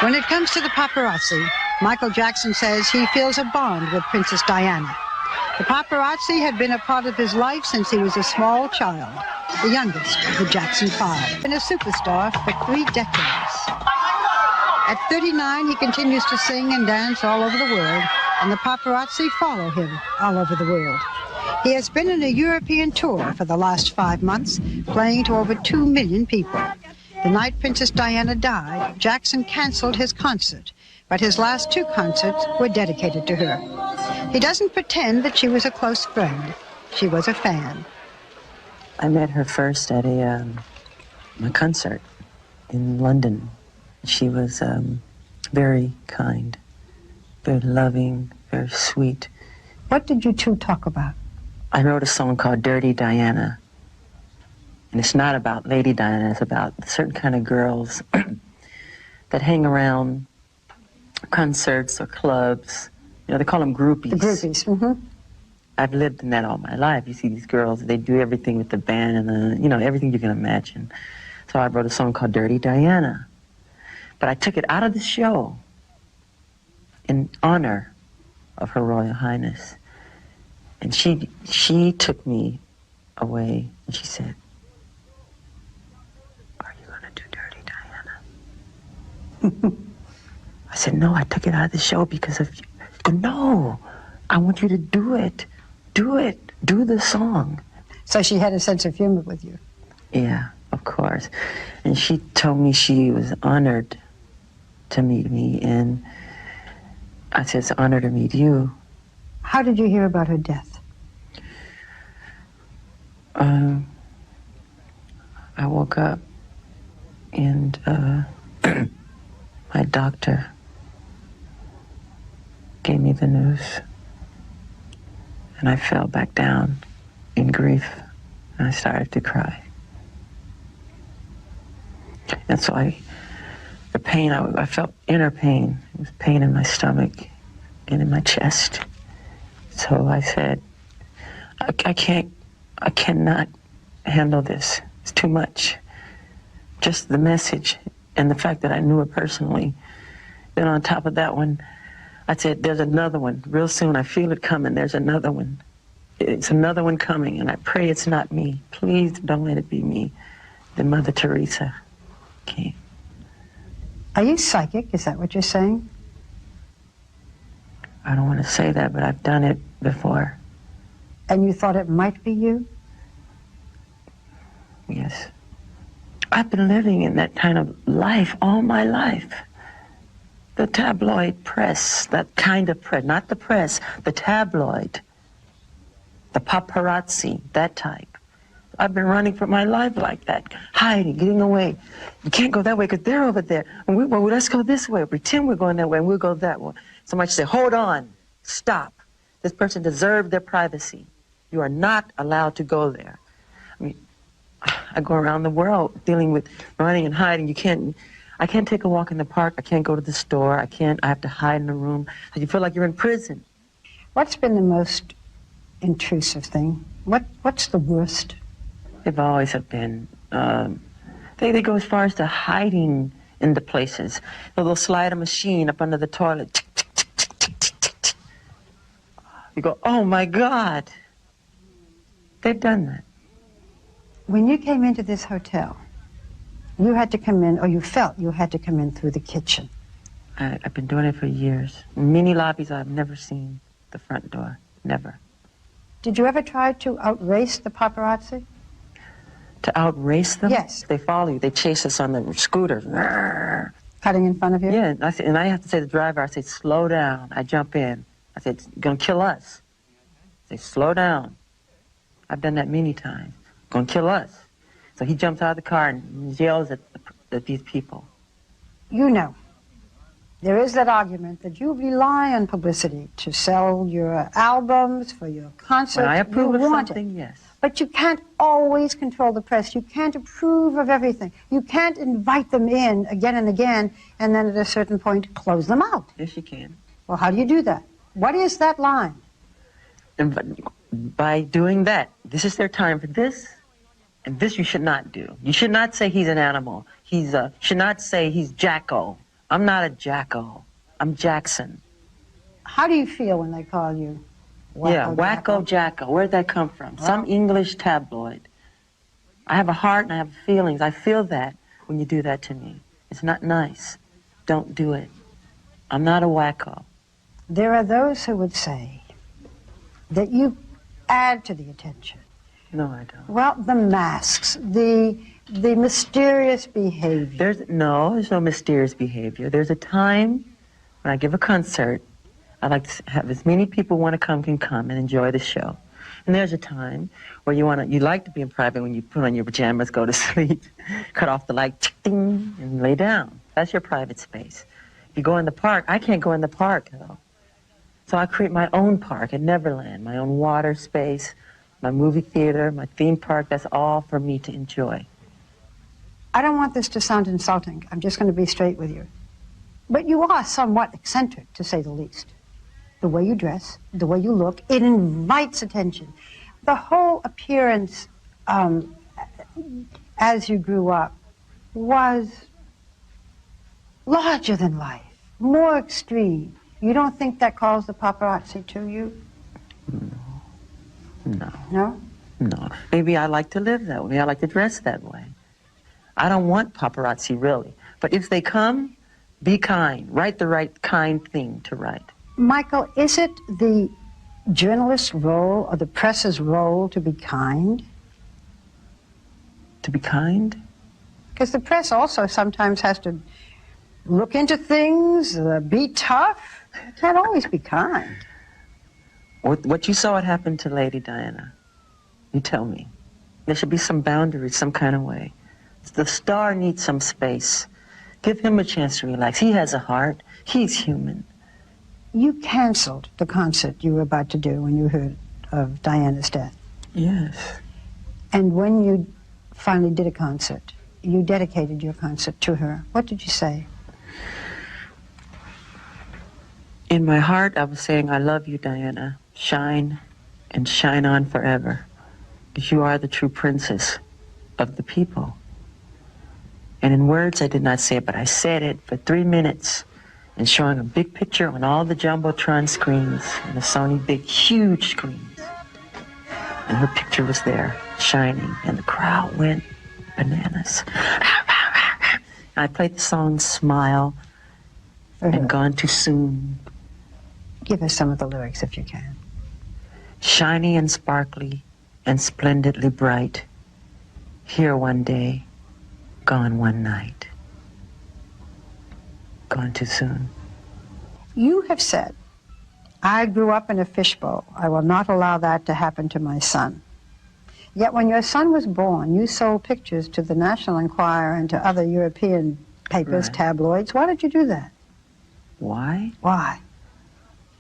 When it comes to the paparazzi, Michael Jackson says he feels a bond with Princess Diana. The paparazzi had been a part of his life since he was a small child, the youngest of the Jackson Five, and a superstar for 3 decades. At 39, he continues to sing and dance all over the world, and the paparazzi follow him all over the world. He has been on a European tour for the last 5 months, playing to over 2 million people. The night Princess Diana died, Jackson canceled his concert, but his last 2 concerts were dedicated to her. He doesn't pretend that she was a close friend. She was a fan. I met her first at a concert in London. She was very kind, very loving, very sweet. What did you two talk about? I wrote a song called Dirty Diana. And it's not about Lady Diana, it's about certain kind of girls that hang around concerts or clubs. You know, they call them groupies. The groupies, mm-hmm. I've lived in that all my life. You see these girls, they do everything with the band and the, you know, everything you can imagine. So I wrote a song called Dirty Diana. But I took it out of the show in honor of Her Royal Highness. And she took me away and she said, "Are you gonna do Dirty Diana?" I said, "No, I took it out of the show because of you." "No, I want you to do it. Do it. Do the song." So she had a sense of humor with you. Yeah, of course. And she told me she was honored to meet me, and I said, "It's an honor to meet you." How did you hear about her death? I woke up and my doctor gave me the news, and I fell back down in grief, and I started to cry. And so the pain, I felt inner pain. It was pain in my stomach and in my chest. So I said, I cannot handle this. It's too much. Just the message and the fact that I knew her personally. Then on top of that one, I said, there's another one. Real soon, I feel it coming. There's another one. It's another one coming, and I pray it's not me. Please don't let it be me. Then Mother Teresa came. Are you psychic? Is that what you're saying? I don't want to say that, but I've done it before. And you thought it might be you? Yes. I've been living in that kind of life all my life. The tabloid press, that kind of press, not the press, the tabloid, the paparazzi, that type. I've been running for my life like that, hiding, getting away. You can't go that way because they're over there. And well, let's go this way. Pretend we're going that way and we'll go that way. Somebody say, hold on, stop. This person deserves their privacy. You are not allowed to go there. I mean, I go around the world dealing with running and hiding. I can't take a walk in the park. I can't go to the store. I have to hide in a room. You feel like you're in prison. What's been the most intrusive thing? What's the worst? They've always have been. They go as far as to hiding in the places. They'll slide a machine up under the toilet. You go, oh my God. They've done that. When you came into this hotel, you had to come in, or you felt you had to come in through the kitchen. I've been doing it for years. Many lobbies I've never seen the front door. Never. Did you ever try to outrace the paparazzi? To outrace them? Yes. They follow you. They chase us on the scooters. Cutting in front of you? Yeah, and I have to say to the driver, I say, slow down. I jump in. I said, it's going to kill us. I say, slow down. I've done that many times. Going to kill us. So he jumps out of the car and yells at these people. You know, there is that argument that you rely on publicity to sell your albums, for your concerts. When I approve of something, yes. But you can't always control the press. You can't approve of everything. You can't invite them in again and again, and then at a certain point close them out. Yes, you can. Well, how do you do that? What is that line? And by doing that, this is their time for this, and this you should not do. You should not say he's an animal. Should not say he's Jacko. I'm not a Jacko. I'm Jackson. How do you feel when they call you Wacko Wacko Jacko. Where'd that come from? Well, some English tabloid. I have a heart and I have feelings. I feel that when you do that to me. It's not nice. Don't do it. I'm not a wacko. There are those who would say that you add to the attention. No, I don't. Well, the masks, the mysterious behavior. There's no mysterious behavior. There's a time when I give a concert, I like to have as many people want to come can come and enjoy the show. And there's a time where you like to be in private when you put on your pajamas, go to sleep, cut off the light, ding, and lay down. That's your private space. If you go in the park, I can't go in the park though. So I create my own park at Neverland, my own water space, my movie theater, my theme park. That's all for me to enjoy. I don't want this to sound insulting. I'm just going to be straight with you. But you are somewhat eccentric, to say the least. The way you dress, the way you look, it invites attention. The whole appearance as you grew up was larger than life, more extreme. You don't think that calls the paparazzi to you? No. No? No. Maybe I like to live that way. I like to dress that way. I don't want paparazzi, really. But if they come, be kind. Write the right kind thing to write. Michael, is it the journalist's role or the press's role to be kind? To be kind? Because the press also sometimes has to look into things, be tough. It can't always be kind. What you saw it happen to Lady Diana, you tell me. There should be some boundaries, some kind of way. The star needs some space. Give him a chance to relax. He has a heart. He's human. You canceled the concert you were about to do when you heard of Diana's death. Yes. And when you finally did a concert, you dedicated your concert to her. What did you say? In my heart, I was saying, I love you, Diana. Shine and shine on forever. Because you are the true princess of the people. And in words, I did not say it, but I said it for 3 minutes. And showing a big picture on all the Jumbotron screens and the Sony big, huge screens. And her picture was there, shining, and the crowd went bananas. I played the song Smile and Gone Too Soon. Give us some of the lyrics if you can. Shiny and sparkly and splendidly bright, here one day, gone one night. Gone too soon. You have said, I grew up in a fishbowl. I will not allow that to happen to my son. Yet when your son was born, you sold pictures to the National Enquirer and to other European papers, Right. tabloids. Why did you do that? Why? Why?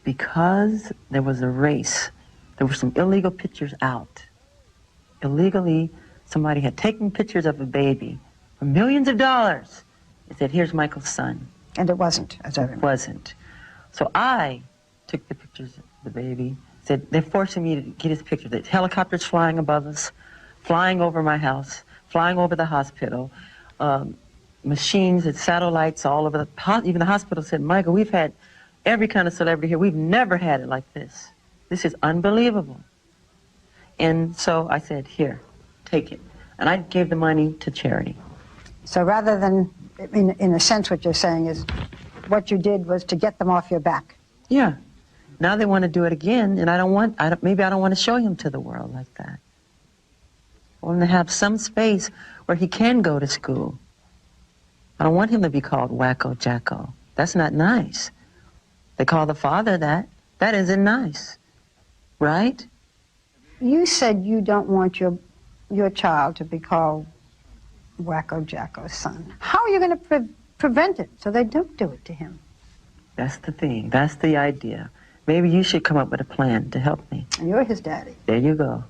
Because there was a race. There were some illegal pictures out. Illegally, somebody had taken pictures of a baby for millions of dollars. They said, here's Michael's son. And it wasn't, as I It remember. wasn't. So I took the pictures of the baby, said, they're forcing me to get his picture. The helicopters flying above us, flying over my house, flying over the hospital, machines and satellites all over even the hospital said, Michael, we've had every kind of celebrity here. We've never had it like this. This is unbelievable. And so I said, here, take it. And I gave the money to charity. So rather than, in a sense, what you're saying is what you did was to get them off your back. Yeah. Now they want to do it again, and maybe I don't want to show him to the world like that. I want him to have some space where he can go to school. I don't want him to be called Wacko Jacko. That's not nice. They call the father that. That isn't nice. Right? You said you don't want your child to be called Wacko Jacko's son. How are you going to prevent it so they don't do it to him? That's the thing. That's the idea. Maybe you should come up with a plan to help me. And you're his daddy. There you go.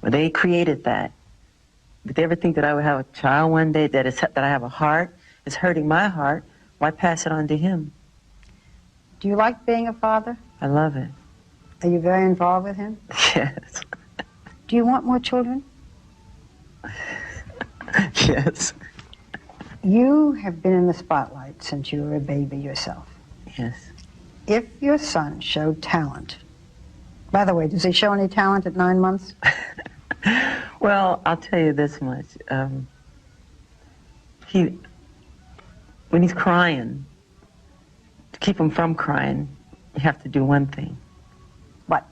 Well, they created that. Did they ever think that I would have a child one day that I have a heart, is hurting my heart? Why pass it on to him? Do you like being a father? I love it. Are you very involved with him? Yes. Do you want more children? Yes. You have been in the spotlight since you were a baby yourself. Yes. If your son showed talent, by the way, does he show any talent at 9 months? Well, I'll tell you this much. When he's crying, to keep him from crying, you have to do one thing. What?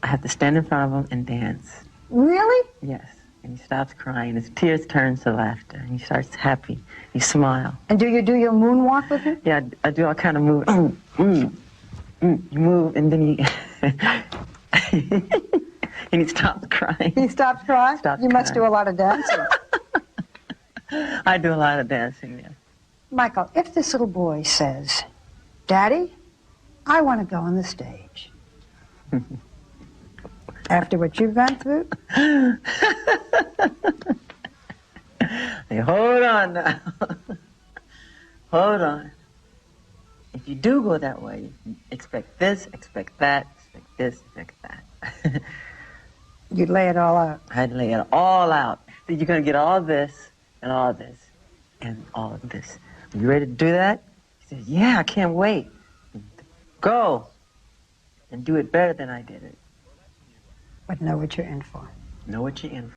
I have to stand in front of him and dance. Really? Yes. And he stops crying. His tears turn to laughter. And he starts happy. You smile. And do you do your moonwalk with him? Yeah, I do all kind of move. You move, and then he and he stops crying. He stops crying? You must do a lot of dancing. I do a lot of dancing, yeah. Michael, if this little boy says, Daddy, I want to go on the stage. After what you've gone through? Hey, hold on now. Hold on. If you do go that way, expect this, expect that, expect this, expect that. You'd lay it all out. I'd lay it all out. You're going to get all this, and all this, and all of this. Are you ready to do that? He says, yeah, I can't wait. Go. And do it better than I did it. But know what you're in for. Know what you're in